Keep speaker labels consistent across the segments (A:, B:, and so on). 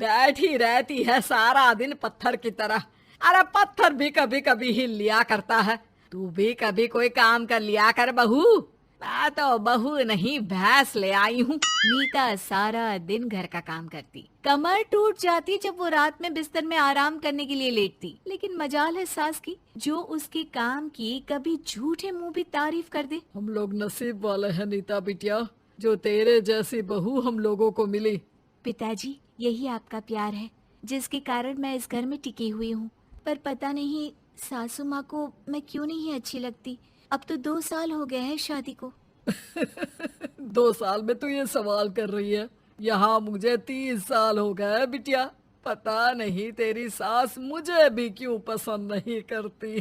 A: बैठी रहती है सारा दिन पत्थर की तरह। अरे पत्थर भी कभी कभी हिल लिया करता है। तू भी कभी कोई काम कर लिया कर बहू। मैं तो बहू नहीं भैंस ले आई हूँ।
B: नीता सारा दिन घर का काम करती, कमर टूट जाती जब वो रात में बिस्तर में आराम करने के लिए लेटती। लेकिन मजाल है सास की, जो उसके काम की कभी झूठे मुंह भी तारीफ कर दे।
A: हम लोग नसीब वाले हैं नीता बिटिया, जो तेरे जैसी बहू हम लोगों को मिली।
B: पिताजी, यही आपका प्यार है जिसके कारण मैं इस घर में टिकी हुई हूँ। पर पता नहीं सासू माँ को मैं क्यों नहीं अच्छी लगती। अब तो 2 साल हो गए हैं शादी को।
A: 2 साल में तू ये सवाल कर रही है? यहाँ मुझे 30 साल हो गए बिटिया। पता नहीं तेरी सास मुझे भी क्यों पसंद नहीं करती।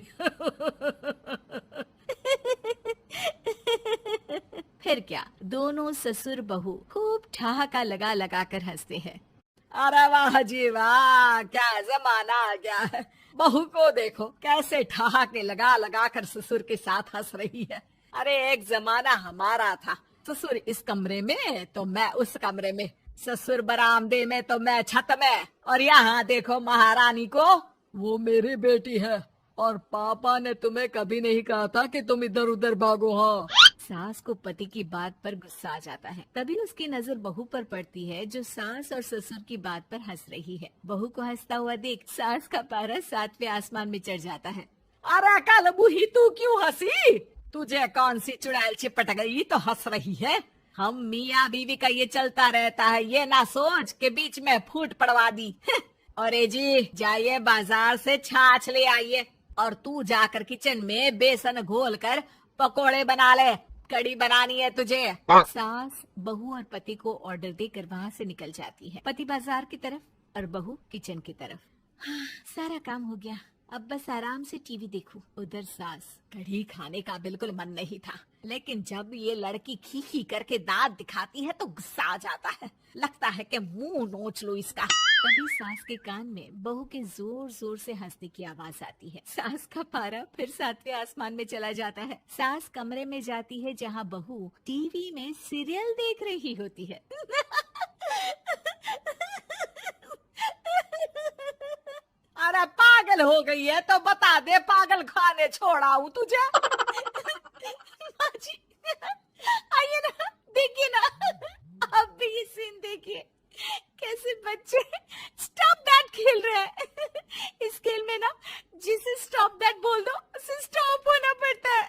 B: फिर क्या, दोनों ससुर बहू खूब ठहाका लगा लगा कर हंसते हैं।
A: अरे वाह जी वाह, क्या जमाना आ गया है। बहू को देखो कैसे ठहाके लगा लगा कर ससुर के साथ हंस रही है। अरे एक जमाना हमारा था, ससुर इस कमरे में तो मैं उस कमरे में, ससुर बरामदे में तो मैं छत में। और यहाँ देखो महारानी को, वो मेरी बेटी है। और पापा ने तुम्हें कभी नहीं कहा था कि तुम इधर उधर भागो। हाँ,
B: सास को पति की बात पर गुस्सा आ जाता है। तभी उसकी नजर बहू पर पड़ती है, जो सास और ससुर की बात पर हंस रही है। बहू को हंसता हुआ देख सास का पारा 7वें आसमान में चढ़ जाता है।
A: अरे कल बुही तू क्यों हंसी? तुझे कौन सी चुड़ैल चिपट गई तो हंस रही है? हम मियाँ बीवी का ये चलता रहता है, ये ना सोच के बीच में फूट पड़वा दी। अरे जी जाइए बाजार से छाछ ले आइए, और तू जाकर किचन में बेसन घोल कर पकोड़े बना ले, कड़ी बनानी है तुझे।
B: सास बहू और पति को ऑर्डर देकर वहाँ से निकल जाती है। पति बाजार की तरफ और बहू किचन की तरफ। हाँ, सारा काम हो गया, अब बस आराम से टीवी देखूं। उधर सास,
A: कढ़ी खाने का बिल्कुल मन नहीं था, लेकिन जब ये लड़की खी खी करके दांत दिखाती है तो गुस्सा आ जाता है। लगता है कि मुंह नोच लूं इसका।
B: तभी सास के कान में बहू के जोर जोर से हंसने की आवाज आती है। सास का पारा फिर 7वें आसमान में चला जाता है। सास कमरे में जाती है जहाँ बहू टीवी में सीरियल देख रही होती है।
A: अरे पागल हो गई है तो बता दे, पागल खाने छोड़ाऊं तुझे?
B: माँ जी, आइए ना, देखिए ना, अब भी ये सीन देखिए, कैसे बच्चे स्टॉप दैट खेल रहे हैं। इस खेल में ना जिसे स्टॉप दैट बोल दो उसे स्टॉप होना पड़ता है।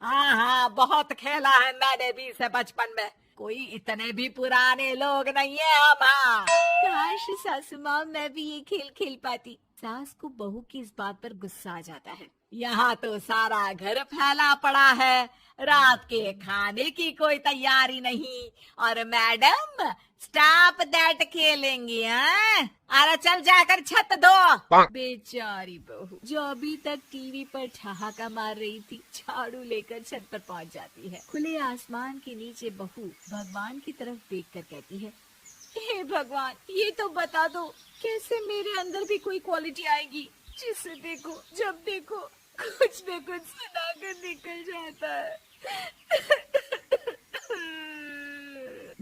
A: हाँ हाँ, बहुत खेला है मैंने भी इसे बचपन में। कोई इतने भी पुराने लोग नहीं है हम। हाँ,
B: काश सासू माँ मैं भी ये खेल खेल पाती। सास को बहू की इस बात पर गुस्सा आ जाता है।
A: यहाँ तो सारा घर फैला पड़ा है, रात के खाने की कोई तैयारी नहीं, और मैडम स्टॉप दैट खेलेंगी। हाँ, अरे चल जाकर छत धो।
B: बेचारी बहू जो अभी तक टीवी पर ठहाका मार रही थी, झाड़ू लेकर छत पर पहुँच जाती है। खुले आसमान के नीचे बहू भगवान की तरफ देखकर कहती है, हे भगवान, ये तो बता दो कैसे मेरे अंदर भी कोई क्वालिटी आएगी जिसे देखो जब देखो कुछ न कुछ सुनाकर निकल जाता है।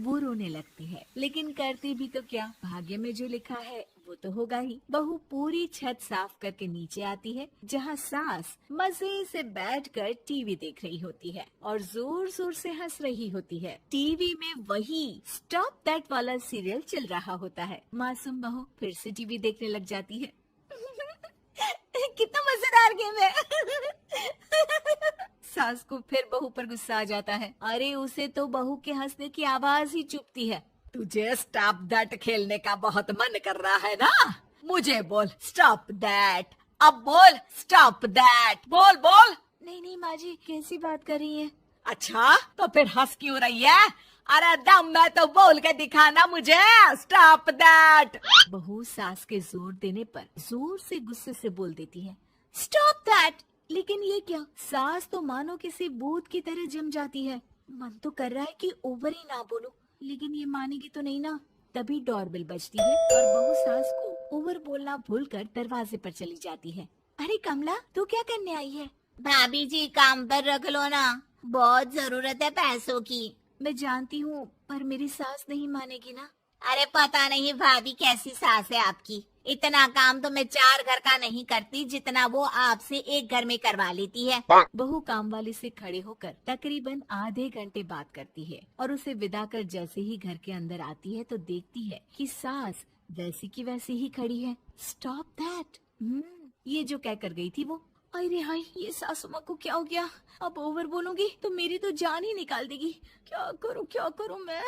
B: वो रोने लगती है, लेकिन करती भी तो क्या, भाग्य में जो लिखा है वो तो होगा ही। बहू पूरी छत साफ करके नीचे आती है, जहाँ सास मजे से बैठकर टीवी देख रही होती है और जोर जोर से हंस रही होती है। टीवी में वही स्टॉप दैट वाला सीरियल चल रहा होता है। मासूम बहू फिर से टीवी देखने लग जाती है। कितना मजेदार गेम है। सास को फिर बहू पर गुस्सा आ जाता है। अरे उसे तो बहू के हंसने की आवाज ही चुभती है।
A: तुझे स्टॉप दैट खेलने का बहुत मन कर रहा है ना? मुझे बोल स्टॉप दैट, अब बोल स्टॉप दैट, बोल बोल।
B: नहीं नहीं माँ जी, कैसी बात कर रही है?
A: अच्छा तो फिर हंस क्यों रही है? अरे दम में तो बोल के दिखाना मुझे स्टॉप दैट।
B: बहू सास के जोर देने पर जोर से गुस्से से बोल देती है, स्टॉप दैट। लेकिन ये क्या, सास तो मानो किसी भूत की तरह जम जाती है। मन तो कर रहा है कि ओवर ही ना बोलूं, लेकिन ये मानेगी तो नहीं ना। तभी डोरबेल बजती है और बहू सास को ओवर बोलना भूलकर दरवाजे पर चली जाती है। अरे कमला, तू क्या करने आई है?
C: भाभी जी काम पर रख लो ना, बहुत जरूरत है पैसों की।
B: मैं जानती हूँ, पर मेरी सास नहीं मानेगी ना।
C: अरे पता नहीं भाभी कैसी सास है आपकी। इतना काम तो मैं 4 घर का नहीं करती जितना वो आपसे एक घर में करवा लेती है।
B: बहू काम वाली से खड़े होकर तकरीबन आधे घंटे बात करती है और उसे विदा कर जैसे ही घर के अंदर आती है तो देखती है कि सास वैसी की वैसी ही खड़ी है। Stop that. ये जो कह कर गई थी वो। अरे हाय, ये सासू माँ को क्या हो गया? अब ओवर बोलूंगी तो मेरी तो जान ही निकाल देगी। क्या करूँ मैं?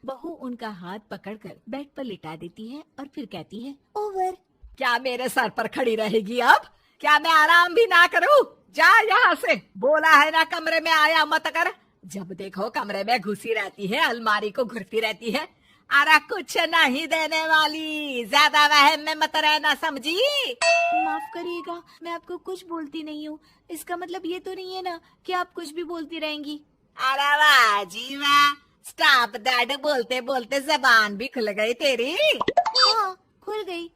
B: बहू उनका हाथ पकड़कर बेड पर लिटा देती है और फिर कहती है, ओवर।
A: क्या मेरे सर पर खड़ी रहेगी अब? क्या मैं आराम भी ना करूं? जा यहाँ से। बोला है ना कमरे में आया मत कर। जब देखो कमरे में घुसी रहती है, अलमारी को घुरती रहती है। अरे कुछ नहीं देने वाली, ज्यादा वहम में मत रहना, समझी?
B: माफ करिएगा, मैं आपको कुछ बोलती नहीं हूँ। इसका मतलब ये तो नहीं है ना कि आप कुछ भी बोलती रहेंगी।
C: अरे वाह जी वाह, स्टॉप दैट बोलते बोलते जबान भी खुल गई तेरी।
B: हाँ, खुल गई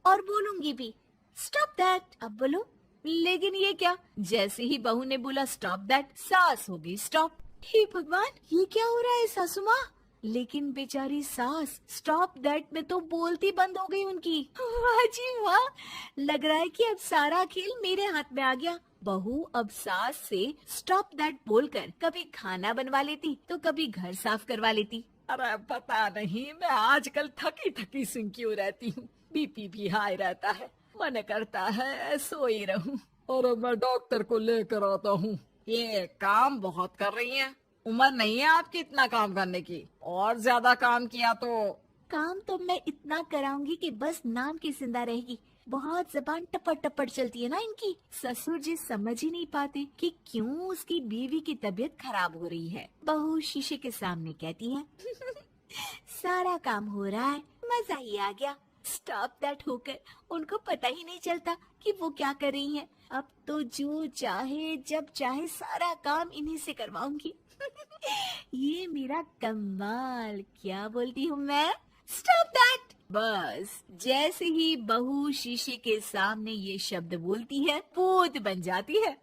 B: और बोलूंगी भी। Stop that. अब बोलो। लेकिन ये क्या? जैसे ही बहू ने बोला स्टॉप दैट, सास हो गई स्टॉप। हे भगवान, ये क्या हो रहा है सासू माँ? लेकिन बेचारी सास स्टॉप दैट में तो बोलती बंद हो गई उनकी। वाह जी वाह, लग रहा है कि अब सारा खेल मेरे हाथ में आ गया। बहू अब सास से स्टॉप दैट बोलकर कभी खाना बनवा लेती तो कभी घर साफ करवा लेती।
A: अरे पता नहीं, मैं आजकल थकी थकी सी क्यों रहती हूँ। बीपी भी हाई रहता है, मन करता है सोई रहूं। और मैं डॉक्टर को लेकर आता हूँ। ये काम बहुत कर रही हैं। उम्र नहीं है आपकी इतना काम करने की, और ज्यादा काम किया तो।
B: काम तो मैं इतना कराऊंगी कि बस नाम की जिंदा रहेगी। बहुत जबान टपट टपट चलती है ना इनकी। ससुर जी समझ ही नहीं पाते कि क्यों उसकी बीवी की तबीयत खराब हो रही है। बहू शीशे के सामने कहती है, सारा काम हो रहा है, मजा ही आ गया। स्टॉप दैट होकर उनको पता ही नहीं चलता कि वो क्या कर रही हैं। अब तो जो चाहे जब चाहे सारा काम इन्हीं से करवाऊंगी। ये मेरा कमाल। क्या बोलती हूँ मैं? Stop that. बस जैसे ही बहू शीशे के सामने ये शब्द बोलती है, भूत बन जाती है।